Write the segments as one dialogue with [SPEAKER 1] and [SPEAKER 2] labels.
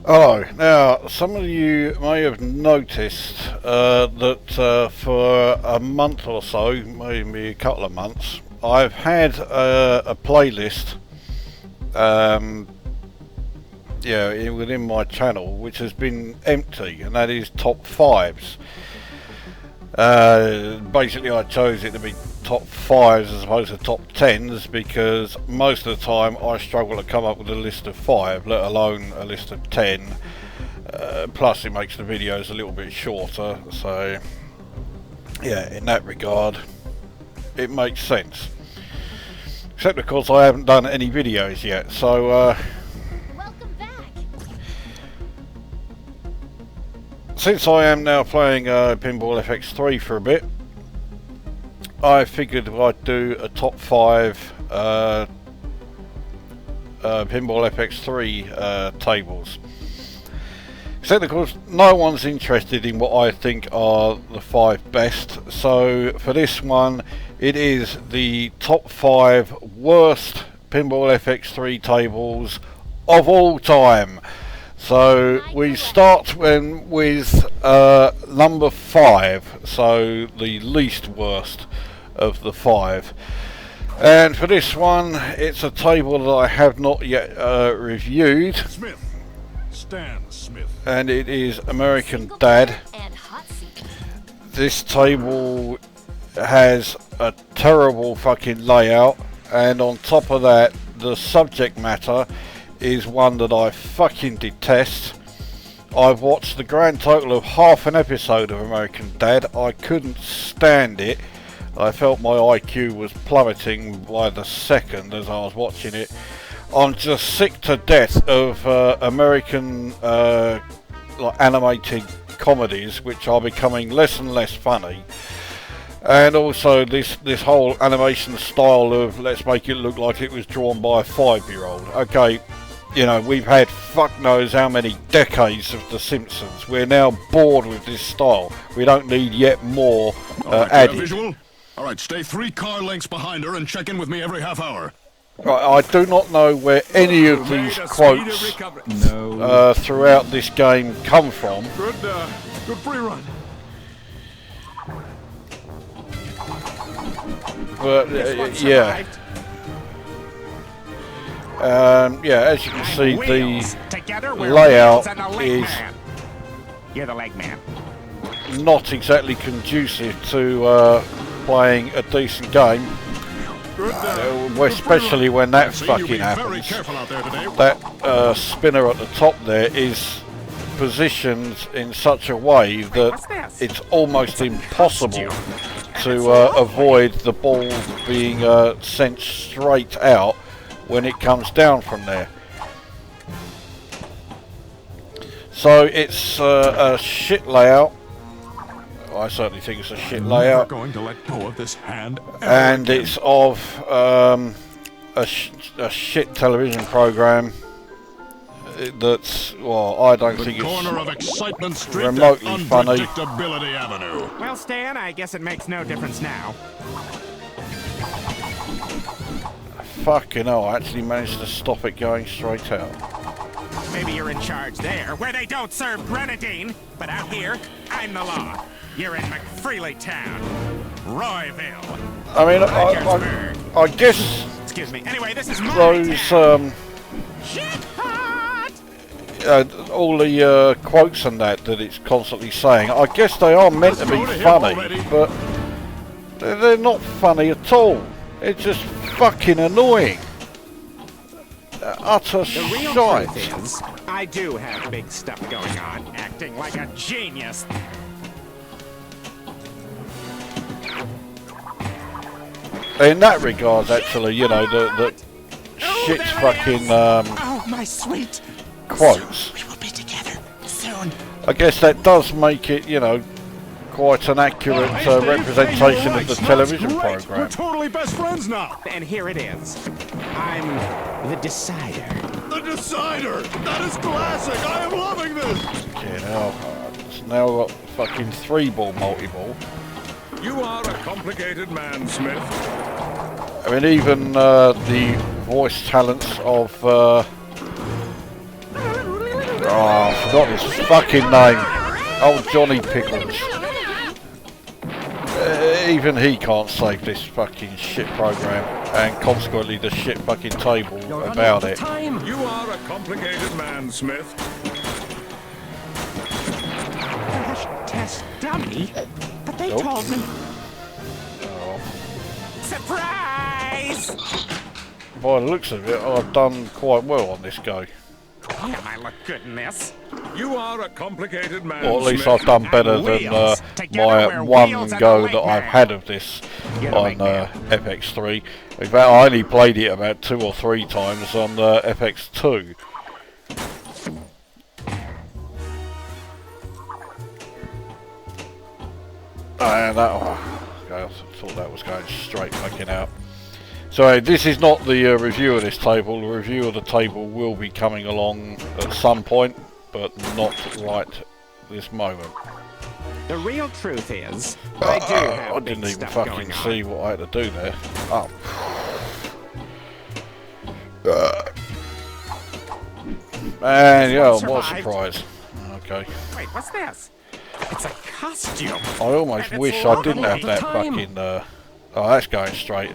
[SPEAKER 1] Hello. Now, some of you may have noticed that for a month or so, maybe a couple of months, I've had a playlist within my channel which has been empty, and that is top fives. Basically I chose it to be top fives as opposed to top tens because most of the time I struggle to come up with a list of 5, let alone a list of 10. Plus it makes the videos a little bit shorter, so yeah, in that regard it makes sense. Except of course I haven't done any videos yet, so
[SPEAKER 2] Welcome back.
[SPEAKER 1] since I am now playing Pinball FX3 for a bit, I figured I'd do a top 5 Pinball FX3 tables. Except of course no one's interested in what I think are the 5 best, so for this one it is the top 5 worst Pinball FX3 tables of all time. So we start with number 5, so the least worst of the 5. And for this one, it's a table that I have not yet reviewed.
[SPEAKER 3] Smith. Stan Smith.
[SPEAKER 1] And it is American Dad.
[SPEAKER 2] And hot seat.
[SPEAKER 1] This table has a terrible fucking layout, and on top of that, the subject matter is one that I fucking detest. I've watched the grand total of half an episode of American Dad. I couldn't stand it. I felt my IQ was plummeting by the second as I was watching it. I'm just sick to death of American like animated comedies, which are becoming less and less funny. And also this whole animation style of let's make it look like it was drawn by a 5-year-old. Okay, you know, we've had fuck knows how many decades of The Simpsons. We're now bored with this style. We don't need yet more added.
[SPEAKER 3] Visual? All right, stay 3 car lengths behind her and check in with me every half hour.
[SPEAKER 1] Right, I do not know where any of these quotes throughout this game come from.
[SPEAKER 3] Good pre-run.
[SPEAKER 1] But yeah. As you can see, the layout is
[SPEAKER 4] You're the leg man.
[SPEAKER 1] not exactly conducive to playing a decent game, especially when that fucking happens. That spinner at the top there is positioned in such a way that it's almost impossible to avoid the ball being sent straight out when it comes down from there. So it's a shit layout. I certainly think it's a shit layout.
[SPEAKER 3] Going to let go of this hand,
[SPEAKER 1] and it's of a shit television program that's, well, I don't think it's remotely funny.
[SPEAKER 4] Well, Stan, I guess it makes no difference now.
[SPEAKER 1] Fucking hell, I actually managed to stop it going straight out.
[SPEAKER 4] Maybe you're in charge there, where they don't serve grenadine, but out here, I'm the law. You're in McFreely Town, Royville.
[SPEAKER 1] I mean, I guess.
[SPEAKER 4] Excuse me. Anyway, this is
[SPEAKER 1] those all the quotes and that it's constantly saying, I guess they are meant to be funny, but they're not funny at all. It's just fucking annoying. Utter shite.
[SPEAKER 4] The real truth is, I do have big stuff going on, acting like a genius.
[SPEAKER 1] In that regard, actually, you know, the shit's fucking
[SPEAKER 4] oh, my sweet
[SPEAKER 1] quotes.
[SPEAKER 4] We will be together soon.
[SPEAKER 1] I guess that does make it, you know, quite an accurate representation of the television program.
[SPEAKER 3] We're totally best friends now.
[SPEAKER 4] And here it is. I'm the decider.
[SPEAKER 3] The decider. That is classic. I am loving this.
[SPEAKER 1] You know, it's now got fucking 3-ball multi-ball.
[SPEAKER 3] You are a complicated man, Smith.
[SPEAKER 1] I mean, even the voice talents of forgot his fucking name. Old Johnny Pickles. Even he can't save this fucking shit program, and consequently the shit fucking table about it.
[SPEAKER 3] You are a complicated man, Smith.
[SPEAKER 4] Crash test dummy? But they told me.
[SPEAKER 1] Oh.
[SPEAKER 4] Surprise!
[SPEAKER 1] By the looks of it, I've done quite well on this go.
[SPEAKER 4] Damn, I look good in this.
[SPEAKER 3] You are a complicated man,
[SPEAKER 1] Or at least
[SPEAKER 3] Smith.
[SPEAKER 1] I've done better than my one go that I've had of this on FX3. In fact, I only played it about 2 or 3 times on the FX2. And that, okay, I thought that was going straight fucking out. So this is not the review of this table. The review of the table will be coming along at some point, but not right this moment.
[SPEAKER 4] The real truth is, I do have
[SPEAKER 1] I
[SPEAKER 4] big
[SPEAKER 1] didn't even
[SPEAKER 4] stuff
[SPEAKER 1] fucking
[SPEAKER 4] going
[SPEAKER 1] see
[SPEAKER 4] on.
[SPEAKER 1] what I had to do there. Oh. And yeah,
[SPEAKER 4] one
[SPEAKER 1] what a
[SPEAKER 4] survived.
[SPEAKER 1] surprise. Okay.
[SPEAKER 4] Wait, what's this? It's a costume.
[SPEAKER 1] I almost
[SPEAKER 4] And it's
[SPEAKER 1] wish I didn't
[SPEAKER 4] lovely.
[SPEAKER 1] have that fucking... oh, that's going straight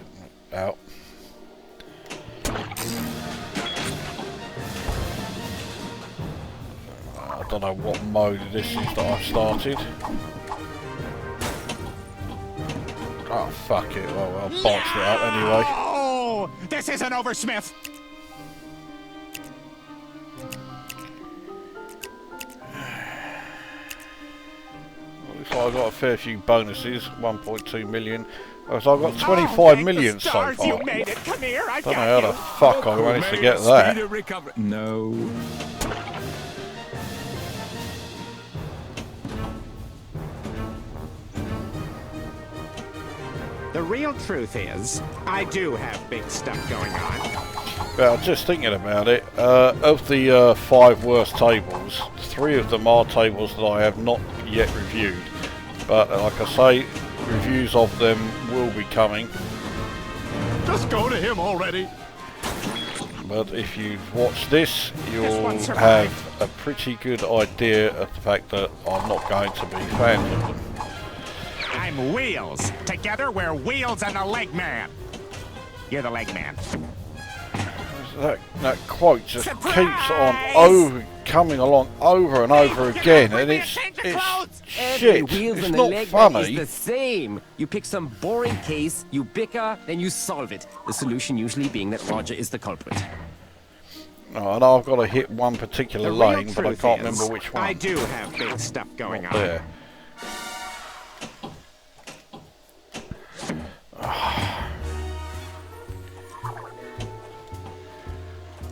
[SPEAKER 1] out. I don't know what mode this is that I've started. Oh, fuck it. Well, I'll box it up anyway.
[SPEAKER 4] Oh, this isn't over, Smith.
[SPEAKER 1] Looks like I've got a fair few bonuses. 1.2 million. So I've got 25 million so far.
[SPEAKER 4] You made it. Come here, I
[SPEAKER 1] Don't know
[SPEAKER 4] got
[SPEAKER 1] how
[SPEAKER 4] you.
[SPEAKER 1] the fuck I managed to get that.
[SPEAKER 3] Speedy recovery. No.
[SPEAKER 4] The real truth is, I do have big stuff going on.
[SPEAKER 1] Well, just thinking about it, of the 5 worst tables, 3 of them are tables that I have not yet reviewed. But like I say, reviews of them will be coming.
[SPEAKER 3] Just go to him already.
[SPEAKER 1] But if you've watched this, you'll
[SPEAKER 4] one survived.
[SPEAKER 1] have a pretty good idea of the fact that I'm not going to be fans of them.
[SPEAKER 4] I'm Wheels. Together we're Wheels and the Leg Man. You're the Leg Man.
[SPEAKER 1] That quote just
[SPEAKER 4] Surprise!
[SPEAKER 1] keeps on coming along over and over again, and it's shit.
[SPEAKER 5] Wheels
[SPEAKER 1] It's
[SPEAKER 5] and the
[SPEAKER 1] not
[SPEAKER 5] leg man
[SPEAKER 1] funny.
[SPEAKER 5] is the same. You pick some boring case, you bicker, then you solve it. The solution usually being that Roger is the culprit.
[SPEAKER 1] Oh, and I've got to hit one particular
[SPEAKER 4] The real
[SPEAKER 1] lane, but I
[SPEAKER 4] truth
[SPEAKER 1] can't
[SPEAKER 4] is,
[SPEAKER 1] remember which one.
[SPEAKER 4] I do have big stuff going on.
[SPEAKER 1] There.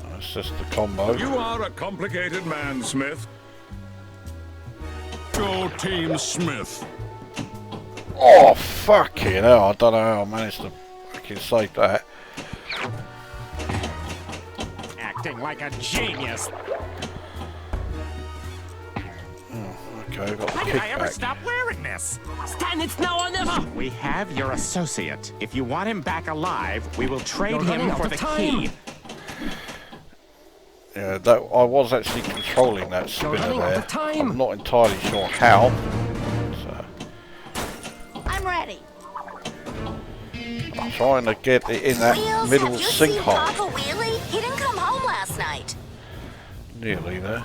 [SPEAKER 1] That's just the combo.
[SPEAKER 3] You are a complicated man, Smith. Go Team Smith.
[SPEAKER 1] Oh, fucking hell. I don't know how I managed to fucking save that.
[SPEAKER 4] Acting like a genius.
[SPEAKER 1] Okay, I've got the
[SPEAKER 4] Why did I ever
[SPEAKER 1] kickback.
[SPEAKER 4] stop wearing this?
[SPEAKER 5] Stan, it's now or never!
[SPEAKER 4] We have your associate. If you want him back alive, we will trade
[SPEAKER 5] You're running
[SPEAKER 4] him
[SPEAKER 5] out
[SPEAKER 4] for
[SPEAKER 5] of
[SPEAKER 4] the
[SPEAKER 5] time.
[SPEAKER 4] key.
[SPEAKER 1] Yeah, that I was actually controlling that spinner
[SPEAKER 5] running out
[SPEAKER 1] there.
[SPEAKER 5] of time.
[SPEAKER 1] I'm not entirely sure how. So,
[SPEAKER 2] I'm ready.
[SPEAKER 1] trying to get it in that
[SPEAKER 2] Wheels,
[SPEAKER 1] middle
[SPEAKER 2] have you seen
[SPEAKER 1] sinkhole.
[SPEAKER 2] Papa Wheelie? He didn't come home last night.
[SPEAKER 1] Nearly there.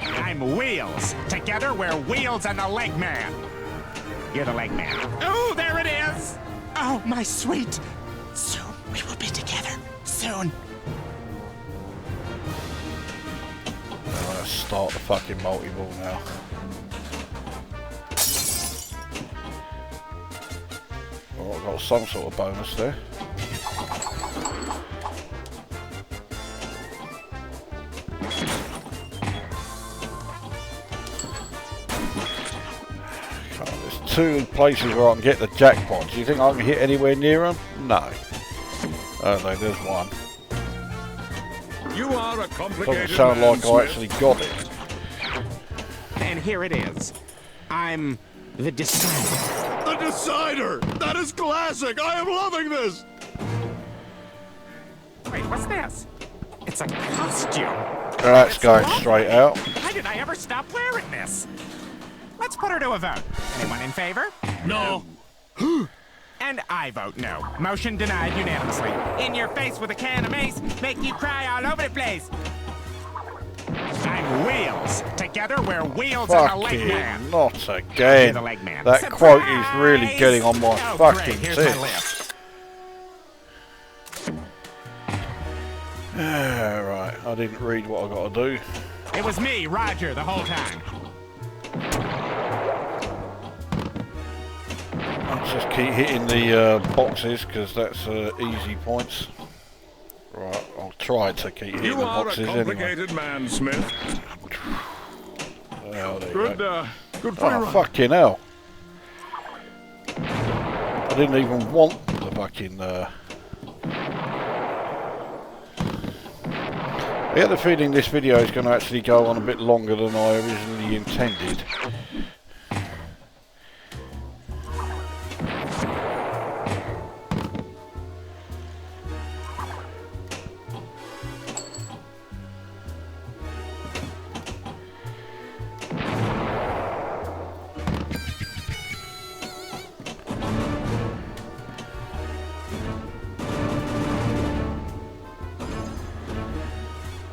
[SPEAKER 4] I'm Wheels. Together we're Wheels and the Leg Man. You're the Leg Man. Oh, there it is. Oh, my sweet. Soon we will be together. Soon.
[SPEAKER 1] I'm gonna start the fucking multi-ball now. Oh, I've got some sort of bonus there. There's 2 places where I can get the jackpot. Do you think I can hit anywhere near them? No. Oh no, there's one.
[SPEAKER 3] You are a complicated
[SPEAKER 1] Doesn't sound
[SPEAKER 3] man,
[SPEAKER 1] like I
[SPEAKER 3] Smith.
[SPEAKER 1] actually got it.
[SPEAKER 4] And here it is. I'm the Decider.
[SPEAKER 3] The Decider! That is classic! I am loving this!
[SPEAKER 4] Wait, what's this? It's a costume.
[SPEAKER 1] That's going straight out.
[SPEAKER 4] Why did I ever stop wearing this? Let's put her to a vote. Anyone in favor?
[SPEAKER 3] No.
[SPEAKER 4] And I vote no. Motion denied unanimously. In your face with a can of mace, make you cry all over the place. I'm Wheels. Together we're Wheels and the Leg Man.
[SPEAKER 1] Fucking not again.
[SPEAKER 4] The leg man.
[SPEAKER 1] That
[SPEAKER 4] Surprise!
[SPEAKER 1] quote is really getting on my
[SPEAKER 4] Oh,
[SPEAKER 1] fucking
[SPEAKER 4] great. Here's my
[SPEAKER 1] tits.
[SPEAKER 4] list.
[SPEAKER 1] Right, I didn't read what I got to do.
[SPEAKER 4] It was me, Roger, the whole time.
[SPEAKER 1] Let's just keep hitting the boxes because that's easy points. Right, I'll try to keep hitting
[SPEAKER 3] You
[SPEAKER 1] the
[SPEAKER 3] are a
[SPEAKER 1] boxes anyway.
[SPEAKER 3] complicated man, Smith.
[SPEAKER 1] Oh, there you
[SPEAKER 3] Good,
[SPEAKER 1] go.
[SPEAKER 3] good for
[SPEAKER 1] Oh,
[SPEAKER 3] you.
[SPEAKER 1] fucking hell. I didn't even want the fucking... I get the feeling this video is going to actually go on a bit longer than I originally intended.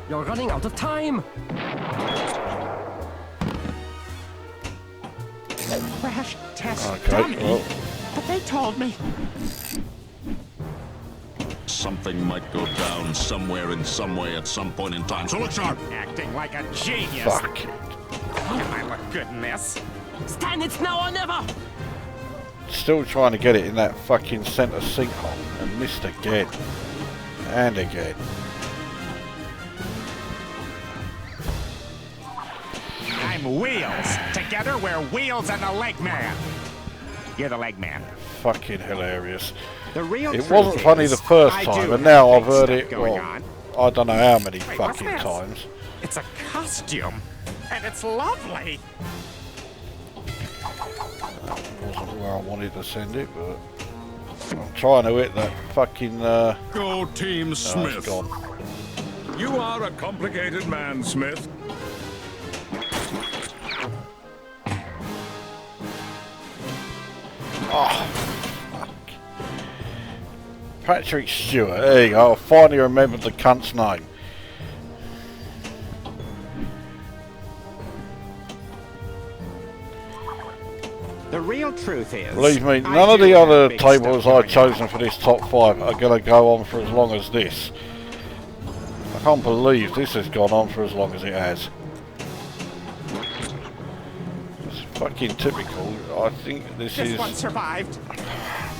[SPEAKER 5] You're running out of time.
[SPEAKER 4] Crash test
[SPEAKER 1] Okay,
[SPEAKER 4] dummy.
[SPEAKER 1] well.
[SPEAKER 4] But they told me.
[SPEAKER 3] Something might go down somewhere in some way at some point in time. So look sharp.
[SPEAKER 4] Acting like a genius.
[SPEAKER 1] Fuck it.
[SPEAKER 4] I look good in this.
[SPEAKER 5] Stan, it's now or never.
[SPEAKER 1] Still trying to get it in that fucking centre sinkhole and missed again. And again.
[SPEAKER 4] I'm Wheels. Together we're Wheels and the Leg Man. You're the Leg Man.
[SPEAKER 1] Fucking hilarious.
[SPEAKER 4] The real
[SPEAKER 1] It
[SPEAKER 4] truth
[SPEAKER 1] wasn't funny
[SPEAKER 4] is,
[SPEAKER 1] the first
[SPEAKER 4] I
[SPEAKER 1] time,
[SPEAKER 4] do
[SPEAKER 1] and now
[SPEAKER 4] have
[SPEAKER 1] I've heard
[SPEAKER 4] big
[SPEAKER 1] it,
[SPEAKER 4] stuff going
[SPEAKER 1] well,
[SPEAKER 4] on.
[SPEAKER 1] I don't know how many
[SPEAKER 4] Wait, what's
[SPEAKER 1] fucking
[SPEAKER 4] this?
[SPEAKER 1] times.
[SPEAKER 4] It's a costume, and it's lovely.
[SPEAKER 1] Wasn't where I wanted to send it, but I'm trying to hit that fucking,
[SPEAKER 3] Go Team
[SPEAKER 1] it's
[SPEAKER 3] Smith.
[SPEAKER 1] gone.
[SPEAKER 3] You are a complicated man, Smith.
[SPEAKER 1] Oh, fuck. Patrick Stewart, there you go, I finally remembered the cunt's name.
[SPEAKER 4] The real truth is,
[SPEAKER 1] Believe me,
[SPEAKER 4] I
[SPEAKER 1] none of
[SPEAKER 4] do
[SPEAKER 1] the
[SPEAKER 4] have
[SPEAKER 1] other
[SPEAKER 4] big
[SPEAKER 1] tables
[SPEAKER 4] stuff
[SPEAKER 1] I've
[SPEAKER 4] going
[SPEAKER 1] chosen
[SPEAKER 4] on.
[SPEAKER 1] for this top 5 are going to go on for as long as this. I can't believe this has gone on for as long as it has. It's fucking typical. I think this
[SPEAKER 4] This
[SPEAKER 1] is...
[SPEAKER 4] one survived.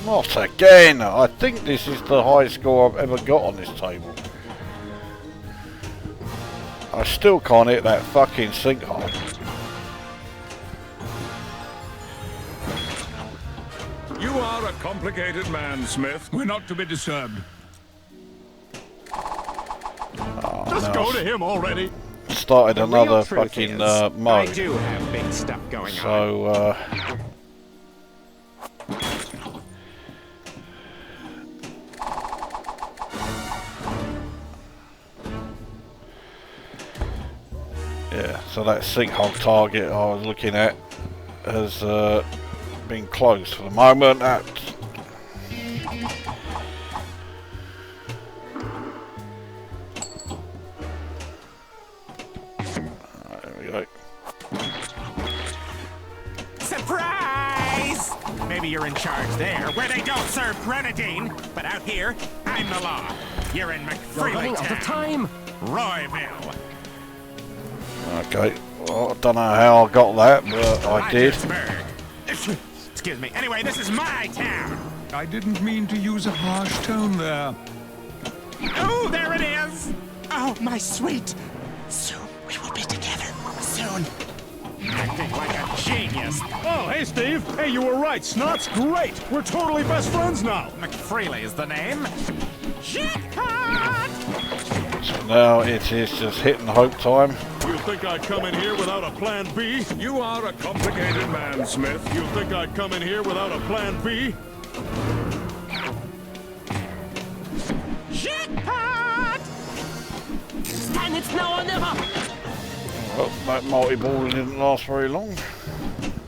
[SPEAKER 1] Not again! I think this is the highest score I've ever got on this table. I still can't hit that fucking sinkhole.
[SPEAKER 3] You are a complicated man, Smith. We're not to be disturbed.
[SPEAKER 1] Oh,
[SPEAKER 3] Just
[SPEAKER 1] no,
[SPEAKER 3] go to him already.
[SPEAKER 1] started
[SPEAKER 4] The
[SPEAKER 1] another
[SPEAKER 4] real truth
[SPEAKER 1] fucking
[SPEAKER 4] is, I
[SPEAKER 1] mode.
[SPEAKER 4] do have big stuff going on.
[SPEAKER 1] So, yeah, so that sinkhole target I was looking at has been closed for the moment. That there we go.
[SPEAKER 4] Surprise! Maybe you're in charge there, where they don't serve grenadine, but out here, I'm the law. You're in
[SPEAKER 5] You're running
[SPEAKER 4] McFreely
[SPEAKER 5] out of
[SPEAKER 4] Town,
[SPEAKER 5] time.
[SPEAKER 4] Royville.
[SPEAKER 1] Okay, well, I don't know how I got that, but I did.
[SPEAKER 4] Rogersburg. Excuse me. Anyway, this is my town.
[SPEAKER 3] I didn't mean to use a harsh tone there.
[SPEAKER 4] Oh, there it is. Oh, my sweet. Soon we will be together. Soon. Acting like a genius.
[SPEAKER 6] Oh, hey, Steve. Hey, you were right. Snot's great. We're totally best friends now.
[SPEAKER 4] McFreely is the name. Jackpot!
[SPEAKER 1] So now it is just hit and hope time.
[SPEAKER 6] You think I'd come in here without a plan B?
[SPEAKER 3] You are a complicated man, Smith.
[SPEAKER 6] You think I'd come in here without a plan B?
[SPEAKER 4] Jackpot!
[SPEAKER 5] Stan, it's now or never.
[SPEAKER 1] Well, that multi-ball didn't last very long.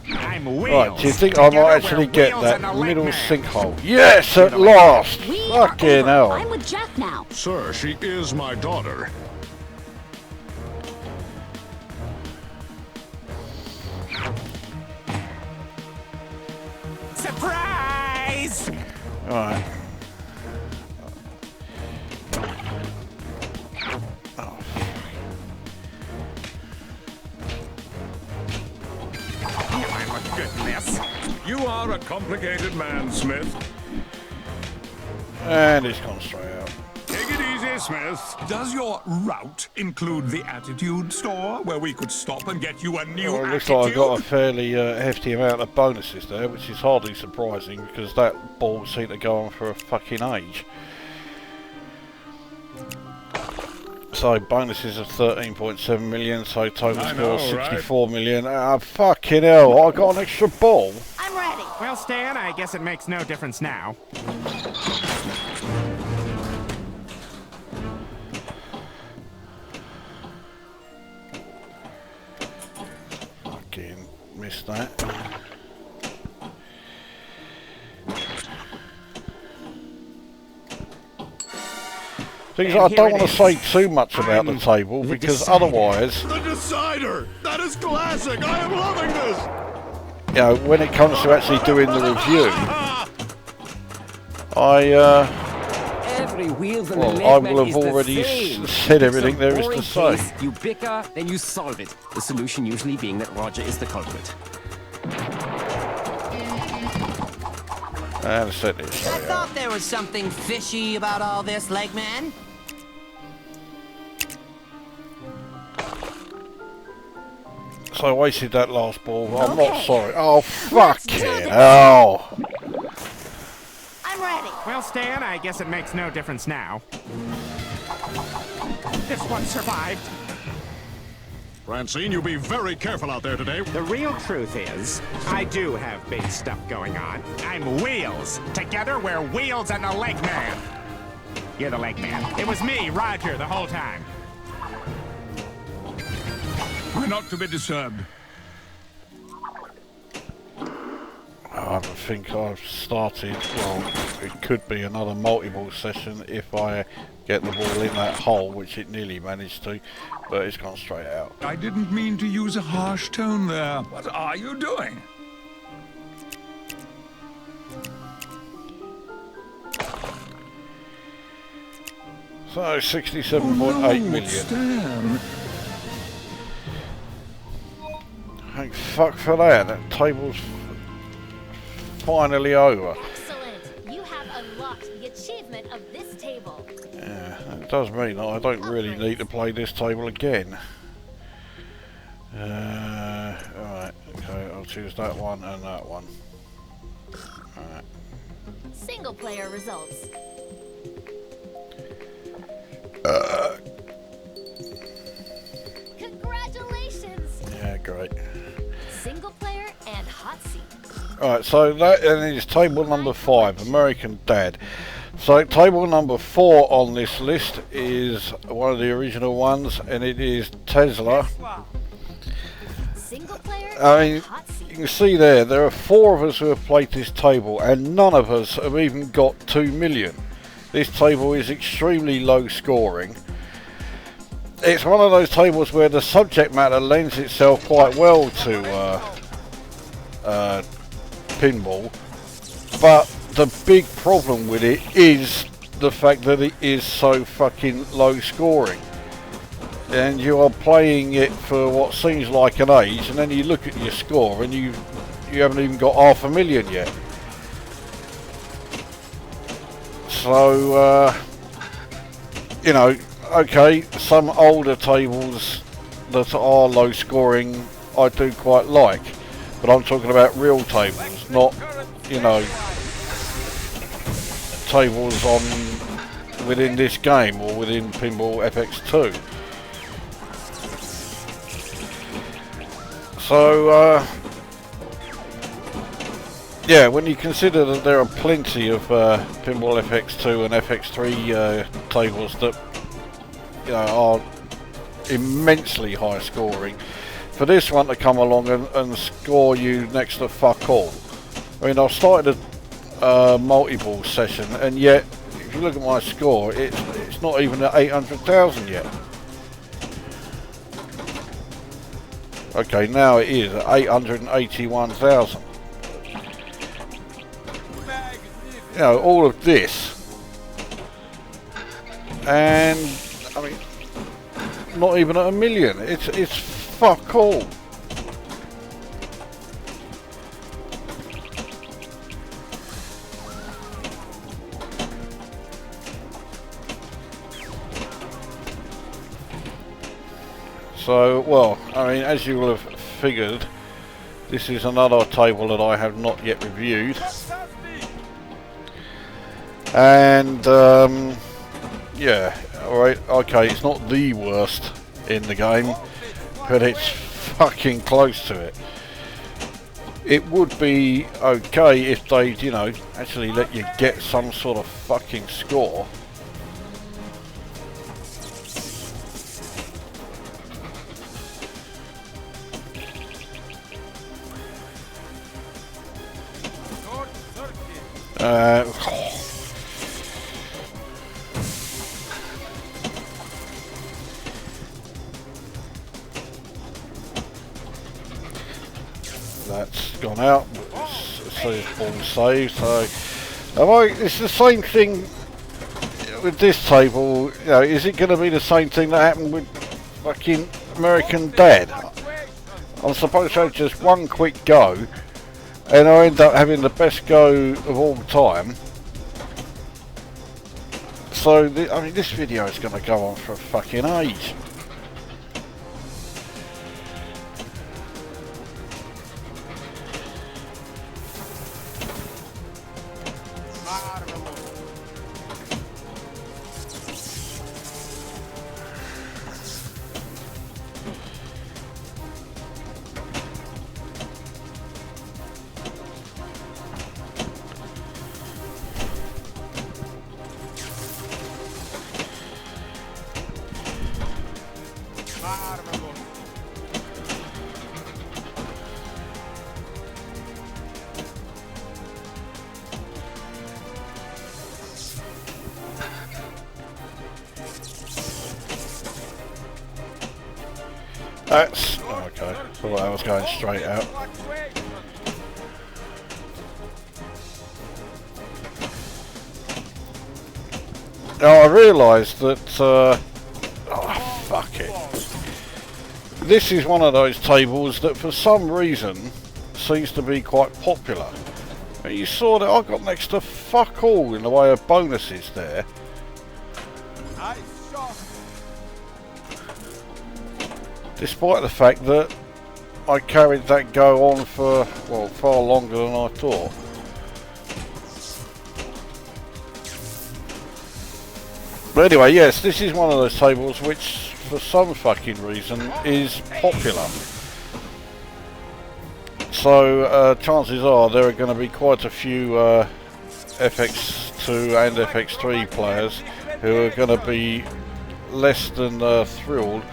[SPEAKER 4] I'm Wheels.
[SPEAKER 1] Right, do you think I might
[SPEAKER 4] Together
[SPEAKER 1] actually
[SPEAKER 4] we're
[SPEAKER 1] get
[SPEAKER 4] Wheels
[SPEAKER 1] that
[SPEAKER 4] and the leg
[SPEAKER 1] middle
[SPEAKER 4] man.
[SPEAKER 1] sinkhole? Yes, at last!
[SPEAKER 2] We are
[SPEAKER 1] Fucking
[SPEAKER 2] over.
[SPEAKER 1] hell.
[SPEAKER 2] I'm with Jeff now.
[SPEAKER 3] Sir, she is my daughter.
[SPEAKER 4] Surprise!
[SPEAKER 1] Alright.
[SPEAKER 4] I look good in this.
[SPEAKER 6] You are a complicated man, Smith.
[SPEAKER 1] And it's gone straight out.
[SPEAKER 6] Take it easy, Smith. Does your route include the attitude store, where we could stop and get you a new
[SPEAKER 1] Well, it looks
[SPEAKER 6] attitude?
[SPEAKER 1] like I got a fairly hefty amount of bonuses there, which is hardly surprising because that ball seemed to go on for a fucking age. So bonuses of 13.7 million, so total
[SPEAKER 6] I
[SPEAKER 1] score
[SPEAKER 6] know,
[SPEAKER 1] 64 million. Fucking hell, I got an extra ball.
[SPEAKER 2] I'm ready.
[SPEAKER 4] Well, Stan, I guess it makes no difference now.
[SPEAKER 1] Fucking missed that. Things
[SPEAKER 4] And
[SPEAKER 1] I
[SPEAKER 4] here
[SPEAKER 1] don't
[SPEAKER 4] it
[SPEAKER 1] want to
[SPEAKER 4] is.
[SPEAKER 1] say too much about the
[SPEAKER 4] I'm
[SPEAKER 1] table
[SPEAKER 4] the
[SPEAKER 1] because
[SPEAKER 4] decider.
[SPEAKER 1] otherwise,
[SPEAKER 6] The decider! That is classic! I am loving this!
[SPEAKER 1] you know, when it comes to actually doing the review,
[SPEAKER 5] Every wheels and the
[SPEAKER 1] well,
[SPEAKER 5] leg
[SPEAKER 1] I
[SPEAKER 5] man
[SPEAKER 1] will have
[SPEAKER 5] is the
[SPEAKER 1] already
[SPEAKER 5] same.
[SPEAKER 1] said everything
[SPEAKER 5] Some
[SPEAKER 1] there is to
[SPEAKER 5] boring
[SPEAKER 1] say.
[SPEAKER 5] case, you bicker, then you solve it. The solution usually being that Roger is the culprit.
[SPEAKER 1] And set it
[SPEAKER 7] I
[SPEAKER 1] straight out.
[SPEAKER 7] thought there was something fishy about all this, Legman.
[SPEAKER 1] So I wasted that last ball. I'm not
[SPEAKER 2] Okay.
[SPEAKER 1] sorry. Oh,
[SPEAKER 2] Let's
[SPEAKER 1] fucking
[SPEAKER 2] do this.
[SPEAKER 1] hell.
[SPEAKER 2] I'm ready.
[SPEAKER 4] Well, Stan, I guess it makes no difference now. This one survived.
[SPEAKER 3] Francine, you be very careful out there today.
[SPEAKER 4] The real truth is, I do have big stuff going on. I'm Wheels. Together, we're Wheels and the leg man. You're the leg man. It was me, Roger, the whole time.
[SPEAKER 6] We're not to be disturbed.
[SPEAKER 1] I think I've started, well, it could be another multi-ball session if I get the ball in that hole, which it nearly managed to, but it's gone straight out.
[SPEAKER 6] I didn't mean to use a harsh tone there. What are you doing?
[SPEAKER 1] So 67.8 million.
[SPEAKER 6] Stan.
[SPEAKER 1] Thank fuck for that. That table's finally over.
[SPEAKER 2] Excellent. You have unlocked the achievement of this table.
[SPEAKER 1] Yeah, that does mean that I don't really need to play this table again. Alright, okay, I'll choose that one and that one. Alright.
[SPEAKER 2] Single player results. Congratulations.
[SPEAKER 1] Yeah, great.
[SPEAKER 2] Single player and hot seat.
[SPEAKER 1] Alright, so that is table number 5, American Dad. So table number 4 on this list is one of the original ones, and it is Tesla.
[SPEAKER 2] Single player
[SPEAKER 1] I
[SPEAKER 2] and
[SPEAKER 1] mean,
[SPEAKER 2] hot seat.
[SPEAKER 1] you can see there are 4 of us who have played this table, and none of us have even got 2 million. This table is extremely low scoring. It's one of those tables where the subject matter lends itself quite well to pinball, but the big problem with it is the fact that it is so fucking low scoring. And you are playing it for what seems like an age, and then you look at your score and you haven't even got 500,000 yet. So, you know, okay, some older tables that are low scoring I do quite like, but I'm talking about real tables, not, you know, tables on within this game or within Pinball FX2. So, yeah, when you consider that there are plenty of Pinball FX2 and FX3 tables that, you know, are immensely high scoring, for this one to come along and score you next to fuck all. I mean, I've started a multi-ball session, and yet if you look at my score, it's not even at 800,000 yet. Okay, now it is at 881,000. You know, all of this, and I mean, not even at 1 million. It's fuck all. So, well, I mean, as you will have figured, this is another table that I have not yet reviewed. And, yeah, alright, okay, it's not the worst in the game, but it's fucking close to it. It would be okay if they, you know, actually let you get some sort of fucking score. That's gone out. So it's all saved. So it's the same thing with this table. You know, is it going to be the same thing that happened with fucking American Dad? I'm supposed to have just one quick go, and I end up having the best go of all time. So, I mean, this video is going to go on for a fucking age. That's okay. Thought I was going straight out. Now I realised that. Oh fuck it! This is one of those tables that, for some reason, seems to be quite popular. And you saw that I got next to fuck all in the way of bonuses there. Despite the fact that I carried that go on for, well, far longer than I thought. But anyway, yes, this is one of those tables which, for some fucking reason, is popular. So, chances are there are going to be quite a few FX2 and FX3 players who are going to be less than thrilled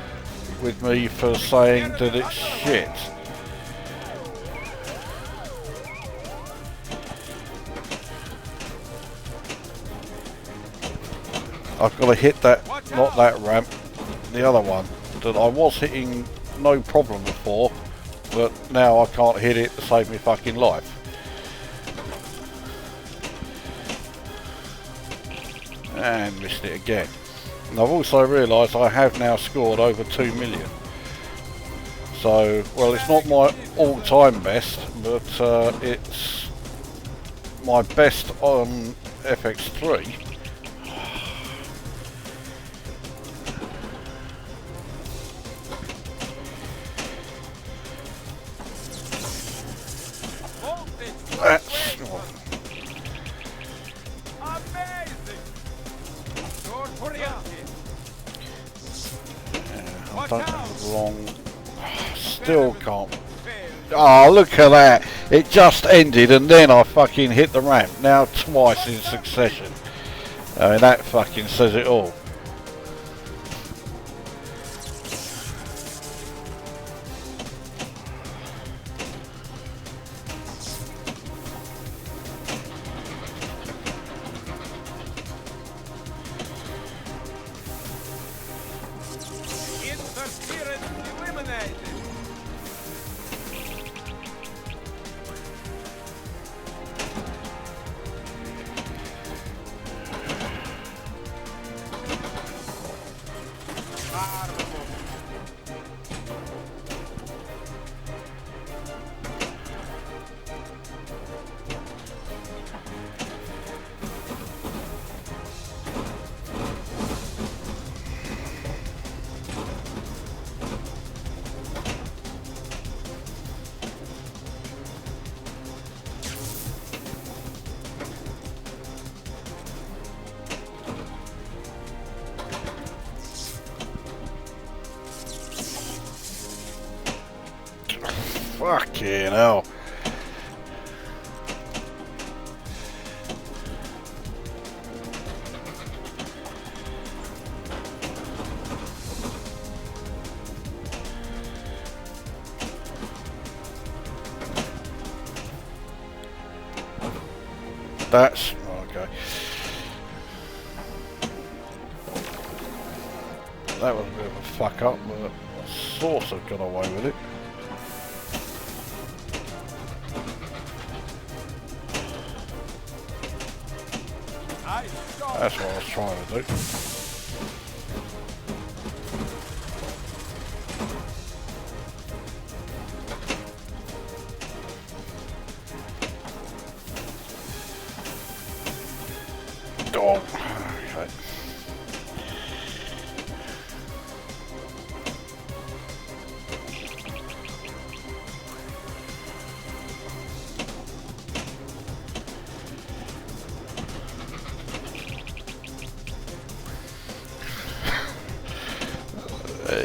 [SPEAKER 1] with me for saying that it's shit. I've got to hit that, not that ramp, the other one that I was hitting no problem before, but now I can't hit it to save me fucking life. And missed it again. And I've also realised I have now scored over 2 million. So, well, it's not my all-time best, but it's my best on FX3. That's... I don't have the wrong... Still can't... Oh, look at that! It just ended and then I fucking hit the ramp. Now twice in succession. I mean, that fucking says it all. Fucking hell. That's okay. That was a bit of a fuck up, but I sort of got away with it. That's what I was trying to do. Oh, okay.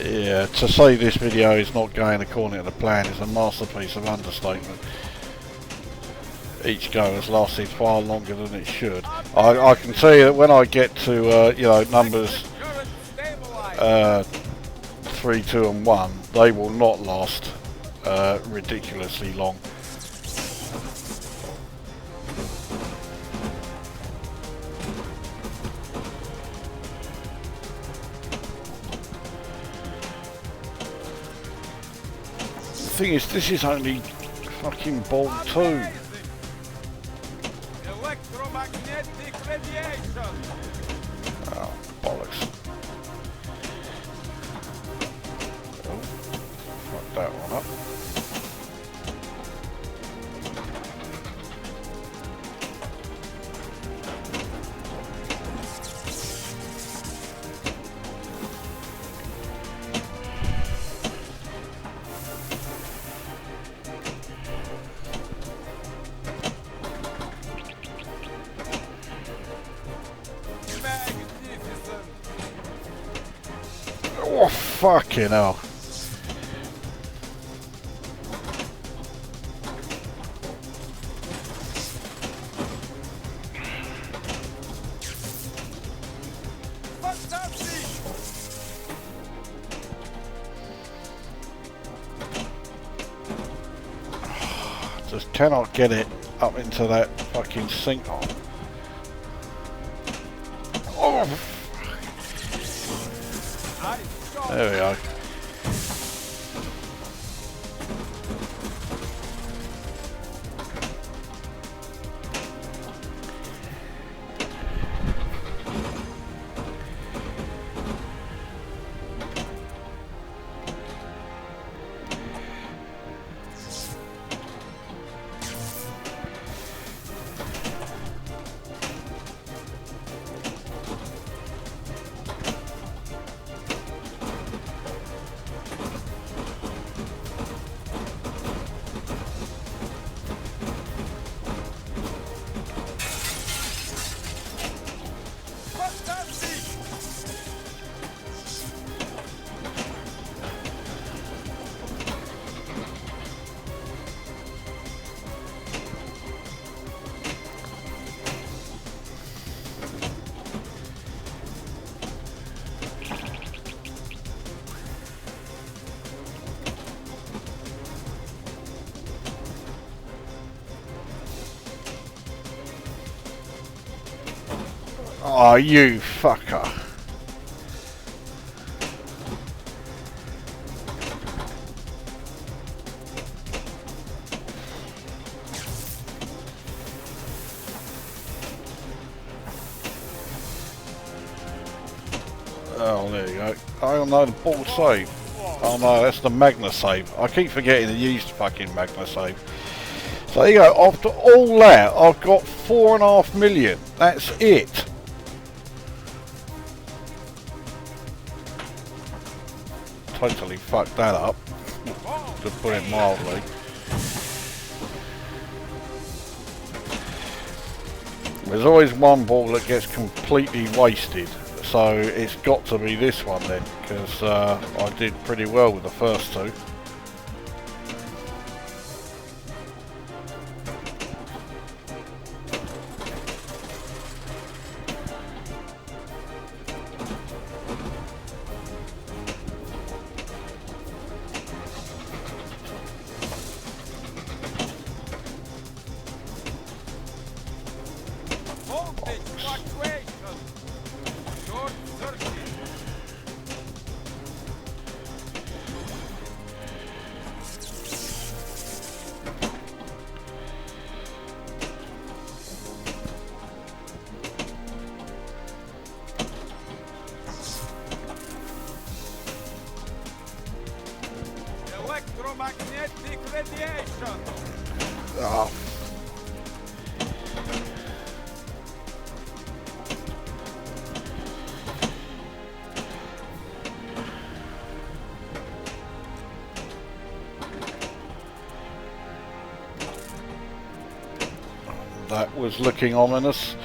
[SPEAKER 1] Yeah, to say this video is not going according to the plan is a masterpiece of understatement. Each go has lasted far longer than it should. I can tell you that when I get to you know, numbers 3, 2 and 1, they will not last ridiculously long. The thing is, this is only fucking ball 2.
[SPEAKER 8] Electromagnetic radiation.
[SPEAKER 1] Oh, bollocks. Oh, fuck that one up. Oh, fucking hell. Just cannot get it up into that fucking sinkhole. Oh, there we go. Oh, you fucker. Oh, there you go. Oh no, the ball save. Oh no, that's the Magna save. I keep forgetting to use the fucking Magna save. So there you go, after all that, I've got 4.5 million. That's it. Totally fucked that up, to put it mildly. There's always one ball that gets completely wasted, so it's got to be this one then, because I did pretty well with the first two.
[SPEAKER 8] Electromagnetic radiation.
[SPEAKER 1] Oh. That was looking ominous.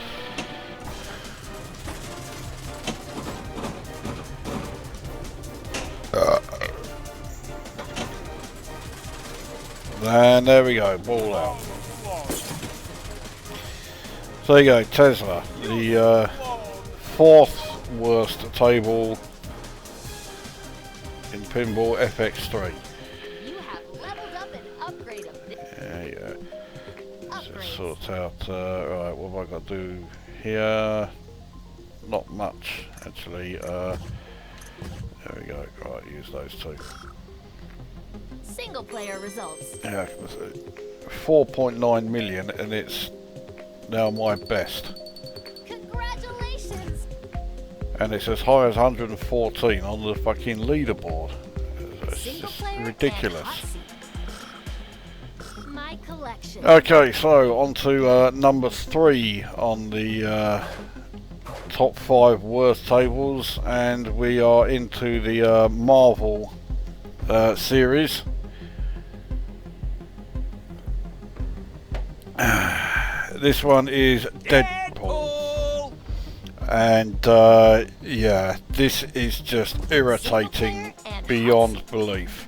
[SPEAKER 1] And there we go, ball out. So there you go, Tesla, the fourth worst table in Pinball FX3.
[SPEAKER 2] You have leveled up and upgraded this.
[SPEAKER 1] There you go. Let's just sort out, right, what have I got to do here? Not much, actually. There we go, right, use those two.
[SPEAKER 2] Single player results.
[SPEAKER 1] Yeah, 4.9 million, and it's now my best.
[SPEAKER 2] Congratulations!
[SPEAKER 1] And it's as high as 114 on the fucking leaderboard. It's
[SPEAKER 2] Single
[SPEAKER 1] just
[SPEAKER 2] player
[SPEAKER 1] ridiculous.
[SPEAKER 2] and hot seat. My collection.
[SPEAKER 1] Okay, so on to number 3 on the top 5 worst tables, and we are into the Marvel series. This one is Deadpool. And yeah, this is just irritating beyond belief.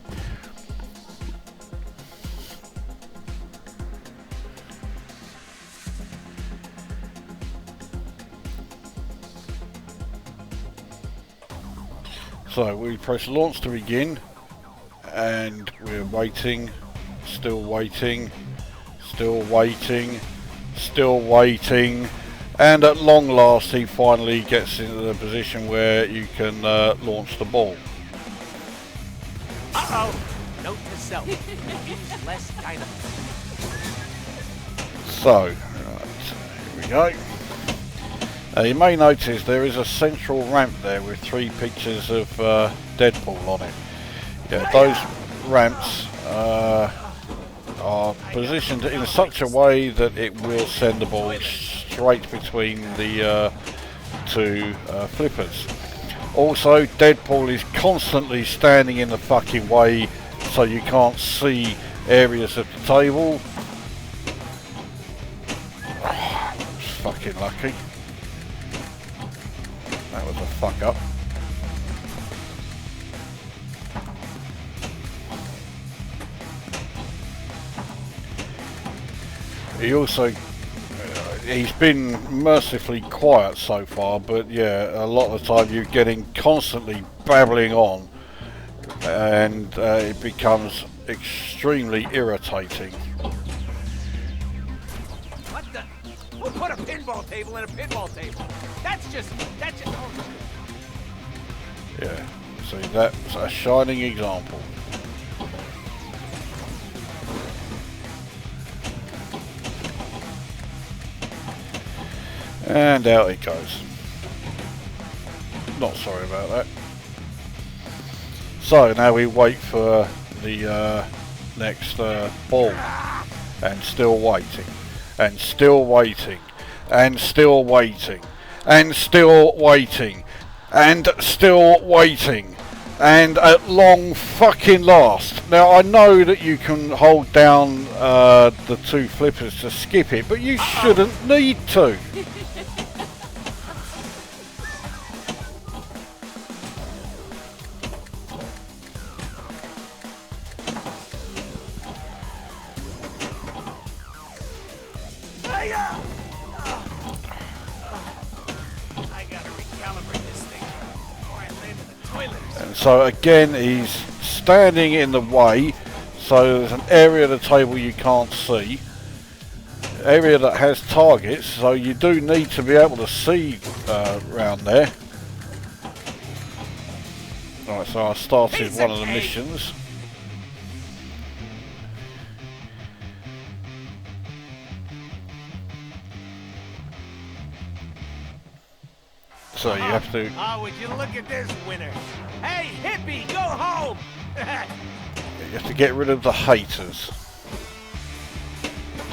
[SPEAKER 1] So we press launch to begin, and we're waiting, still waiting, still waiting, still waiting, and at long last he finally gets into the position where you can launch the ball.
[SPEAKER 7] Uh-oh. Note to self. Use less dynamite.
[SPEAKER 1] So, right, here we go. You may notice there is a central ramp there with 3 pictures of Deadpool on it. Yeah, those ramps are positioned in such a way that it will send the ball straight between the 2 flippers. Also, Deadpool is constantly standing in the fucking way, so you can't see areas of the table. Fucking lucky. That was a fuck up. He also, he's been mercifully quiet so far, but yeah, a lot of the time you're getting constantly babbling on, and it becomes extremely irritating.
[SPEAKER 8] What the? Who put a pinball table in a pinball table? That's just. Oh.
[SPEAKER 1] Yeah, see, that's a shining example. And out it goes. Not sorry about that. So now we wait for the next ball, and still waiting, and still waiting, and still waiting, and still waiting, and still waiting, and at long fucking last. Now I know that you can hold down the 2 flippers to skip it, but you shouldn't need to. So again, he's standing in the way, so there's an area of the table you can't see, area that has targets, so you do need to be able to see around there. Right, so I started one of the missions. So you have to...
[SPEAKER 8] Oh, would you look at this winner? Hey, hippie, go home!
[SPEAKER 1] You have to get rid of the haters.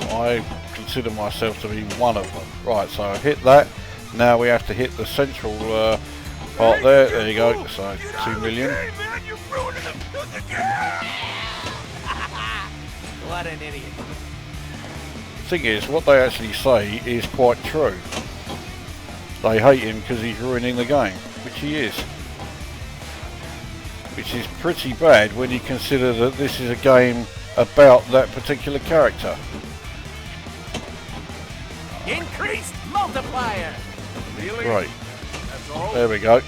[SPEAKER 1] I consider myself to be one of them. Right, so I hit that. Now we have to hit the central part there. There you go. So 2 million.
[SPEAKER 8] What an idiot.
[SPEAKER 1] Thing is, what they actually say is quite true. They hate him because he's ruining the game, which he is. Which is pretty bad when you consider that this is a game about that particular character.
[SPEAKER 8] Increased multiplier. Really?
[SPEAKER 1] Right.
[SPEAKER 8] That's all?
[SPEAKER 1] There we go.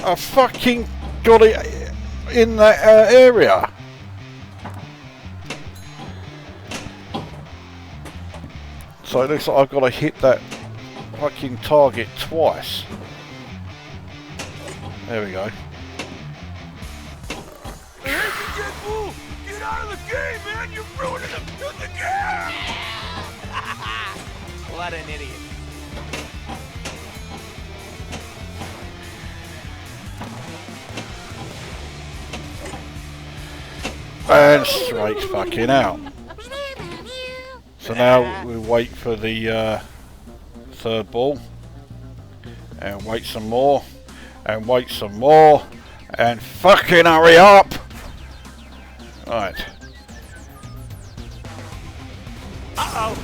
[SPEAKER 1] I fucking got it in that area. So it looks like I've got to hit that fucking target twice. There we go.
[SPEAKER 8] Deadpool! Get out of the game, man! You're ruining the game! What an idiot.
[SPEAKER 1] And straight fucking out. So now we wait for the third ball. And wait some more. And wait some more. And fucking hurry up! Right.
[SPEAKER 8] Uh-oh.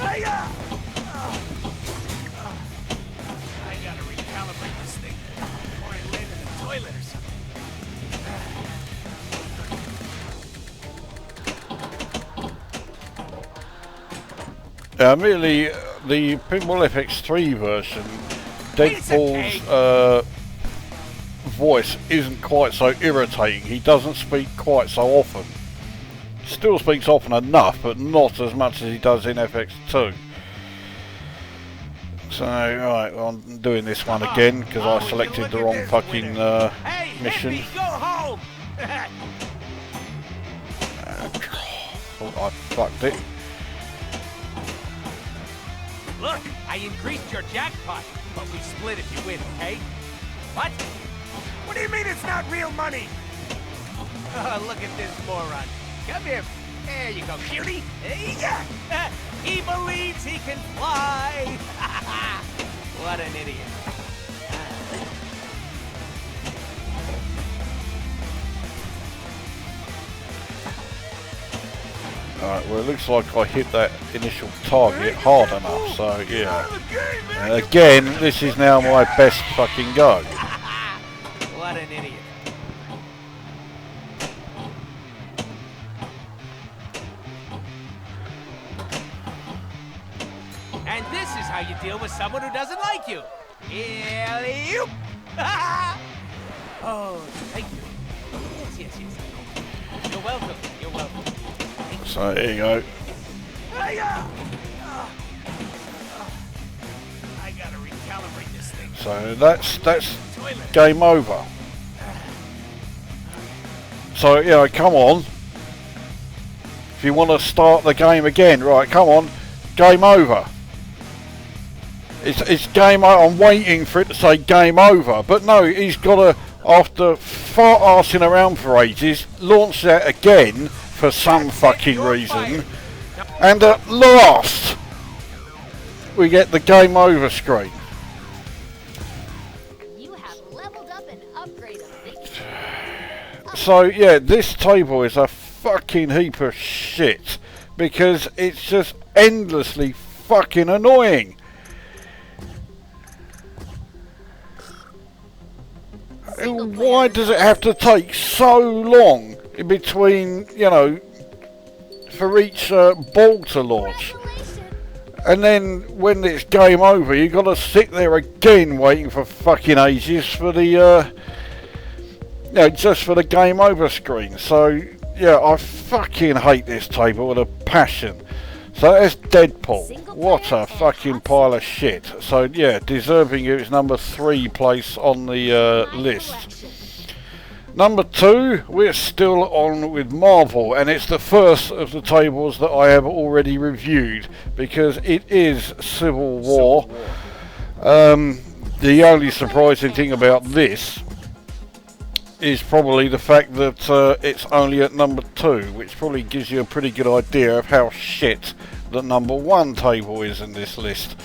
[SPEAKER 8] I gotta recalibrate this thing before I land in the toilet or something.
[SPEAKER 1] Merely the Pinball FX3 version, Deadpool's voice isn't quite so irritating. He doesn't speak quite so often. Still speaks often enough, but not as much as he does in FX2. So, right, well, I'm doing this one again because I selected the wrong fucking mission.
[SPEAKER 8] Hey, go home!
[SPEAKER 1] Thought I fucked it.
[SPEAKER 8] Look, I increased your jackpot, but we split if you win, okay? What? What do you mean it's not real money? Oh, look at this moron. Come here. There you go, cutie. Yeah. He believes he can fly. What an idiot.
[SPEAKER 1] Alright, well it looks like I hit that initial target hard enough, so yeah. And again, this is now my best fucking go.
[SPEAKER 8] What an idiot. And this is how you deal with someone who doesn't like you. Alley-oop. Oh, thank you. Yes. You're welcome. You're welcome.
[SPEAKER 1] So there you go.
[SPEAKER 8] I gotta recalibrate this thing.
[SPEAKER 1] So that's game over. So you know, come on. If you want to start the game again, right? Come on, game over. It's game over. I'm waiting for it to say game over, but no, he's got to, after fart-arsing around for ages, launch that again for some fucking reason, and at last we get the game over screen.
[SPEAKER 2] You have leveled up and upgraded.
[SPEAKER 1] So yeah, this table is a fucking heap of shit because it's just endlessly fucking annoying. Why does it have to take so long in between, you know, for each ball to launch? And then when it's game over, you've got to sit there again waiting for fucking ages for the, you know, just for the game over screen. So, yeah, I fucking hate this table with a passion. So that's Deadpool. What a fucking pile of shit. So yeah, deserving its number 3 place on the list. Number 2, we're still on with Marvel, and it's the first of the tables that I have already reviewed because it is Civil War. The only surprising thing about this is probably the fact that it's only at number 2, which probably gives you a pretty good idea of how shit the number 1 table is in this list.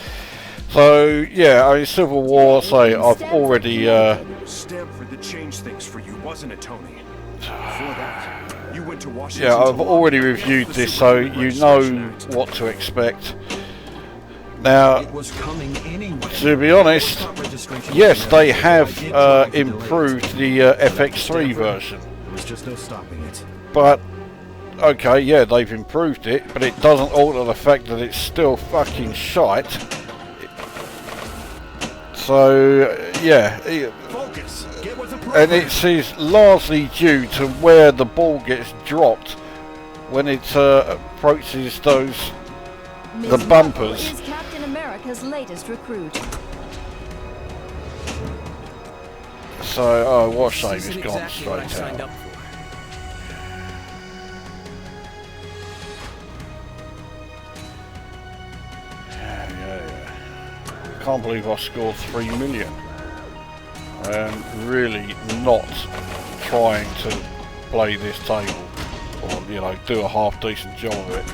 [SPEAKER 1] So yeah, I mean, Civil War, say I've already
[SPEAKER 9] Stanford that changed things for you, wasn't it, Tony? Before that, you went to Washington.
[SPEAKER 1] Yeah, I've already reviewed this, so you know what to expect. Now, to be honest, yes, they have improved the FX3 version. But, okay, yeah, they've improved it, but it doesn't alter the fact that it's still fucking shite. So, yeah, and it's largely due to where the ball gets dropped when it approaches the bumpers.
[SPEAKER 2] Is Captain America's latest recruit.
[SPEAKER 1] So, oh, what a shame it's gone straight out. Can't believe I scored 3 million. Really not trying to play this table, or you know, do a half decent job of it.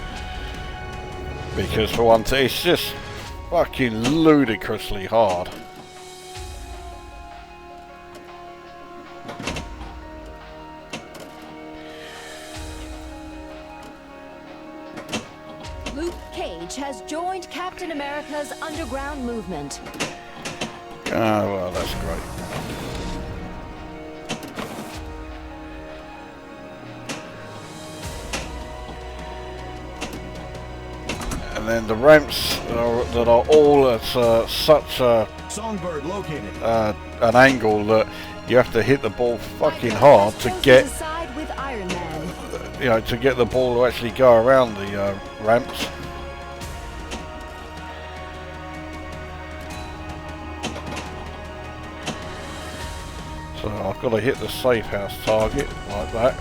[SPEAKER 1] Because for one thing, it's just fucking ludicrously hard.
[SPEAKER 2] Luke Cage has joined Captain America's underground movement.
[SPEAKER 1] Ah, well, that's great. And then the ramps that are all at such a
[SPEAKER 9] Songbird located.
[SPEAKER 1] an angle that you have to hit the ball fucking hard to get,
[SPEAKER 2] with Iron Man.
[SPEAKER 1] you know, to get the ball to actually go around the ramps. So I've got to hit the safe house target like that.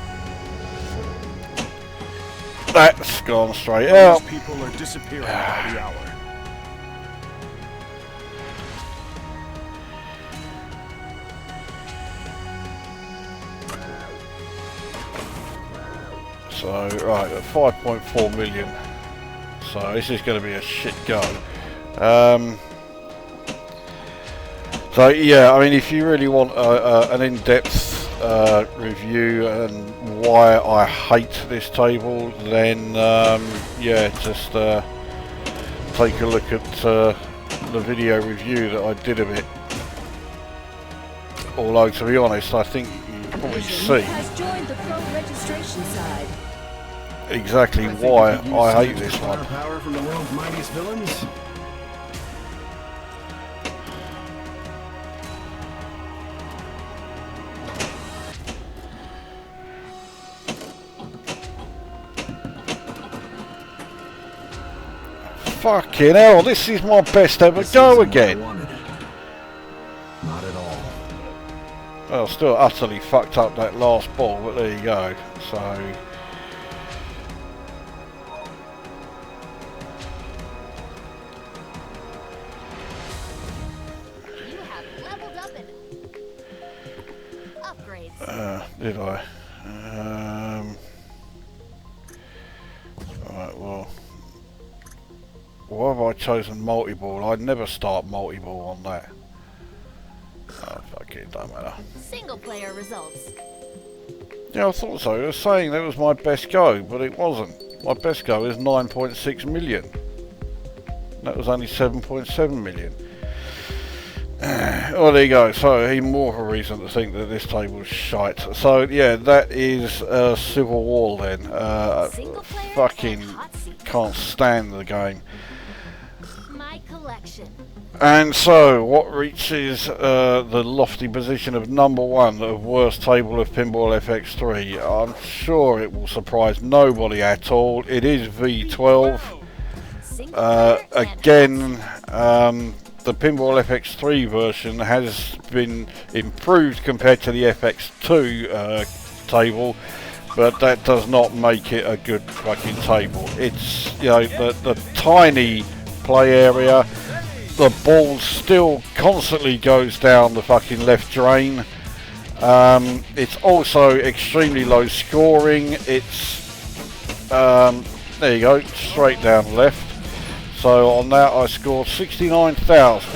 [SPEAKER 1] That's gone straight out.
[SPEAKER 9] People are disappearing by the hour.
[SPEAKER 1] So right, at 5.4 million. So this is going to be a shit go. So yeah, I mean, if you really want an in-depth review and why I hate this table, then yeah, just take a look at the video review that I did of it. Although, to be honest, I think you can probably see exactly why I hate this one.
[SPEAKER 9] Power from the world's mightiest villains.
[SPEAKER 1] Fucking hell, this is my best ever go again.
[SPEAKER 9] Not at all.
[SPEAKER 1] Well, still utterly fucked up that last ball, but there you go. So
[SPEAKER 2] You have leveled up and upgrades.
[SPEAKER 1] did I? Right, well, why have I chosen multi-ball? I'd never start multi-ball on that. Oh, fuck it, don't matter.
[SPEAKER 2] Single player results.
[SPEAKER 1] Yeah, I thought so. I was saying that was my best go, but it wasn't. My best go is 9.6 million. That was only 7.7 million. Well, there you go. So, even more of a reason to think that this table's shite. So, yeah, that is Civil War then. Fucking can't stand the game.
[SPEAKER 2] My collection.
[SPEAKER 1] And so, what reaches the lofty position of number 1 of worst table of Pinball FX3? I'm sure it will surprise nobody at all. It is V12. Again, the Pinball FX3 version has been improved compared to the FX2 table, but that does not make it a good fucking table. It's, you know, the tiny play area, the ball still constantly goes down the fucking left drain. It's also extremely low scoring. It's there you go, straight down left. So on that I scored 69,000.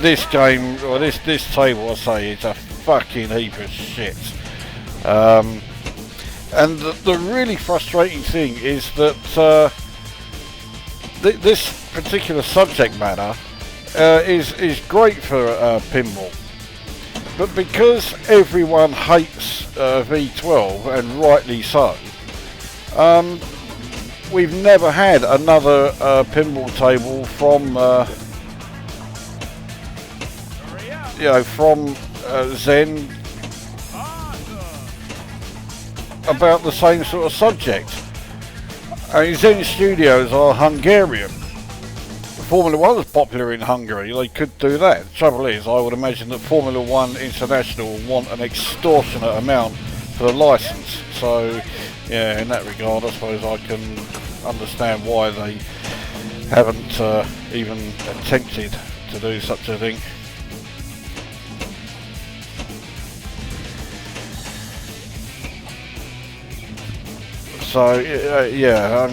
[SPEAKER 1] This game, or this table, I say, is a fucking heap of shit. And the really frustrating thing is that this particular subject matter is great for pinball, but because everyone hates V12, and rightly so, we've never had another pinball table from from Zen about the same sort of subject. I mean, Zen Studios are Hungarian. Formula 1 was popular in Hungary, they could do that. The trouble is, I would imagine that Formula 1 International want an extortionate amount for the license. So, yeah, in that regard, I suppose I can understand why they haven't even attempted to do such a thing. So, yeah,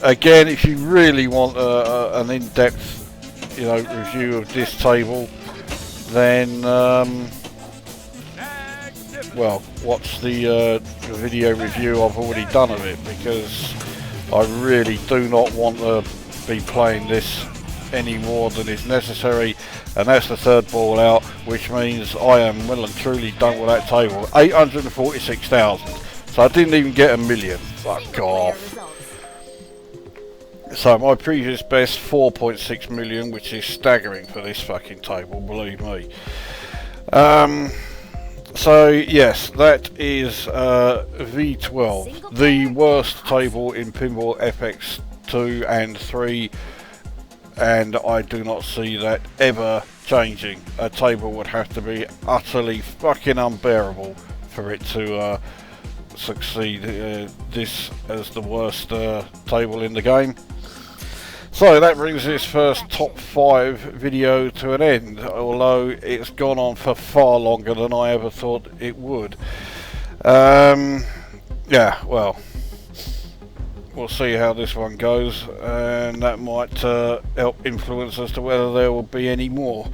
[SPEAKER 1] again, if you really want an in-depth, review of this table, then, well, watch the video review I've already done of it, because I really do not want to be playing this any more than is necessary. And that's the third ball out, which means I am well and truly done with that table. 846,000. So I didn't even get a million. Fuck off. So my previous best, 4.6 million, which is staggering for this fucking table, believe me. So yes, that is V12, the worst table in Pinball FX2 and 3. And I do not see that ever changing. A table would have to be utterly fucking unbearable for it to succeed this as the worst table in the game. So that brings this first top 5 video to an end, although it's gone on for far longer than I ever thought it would. Yeah, well, we'll see how this one goes, and that might help influence as to whether there will be any more.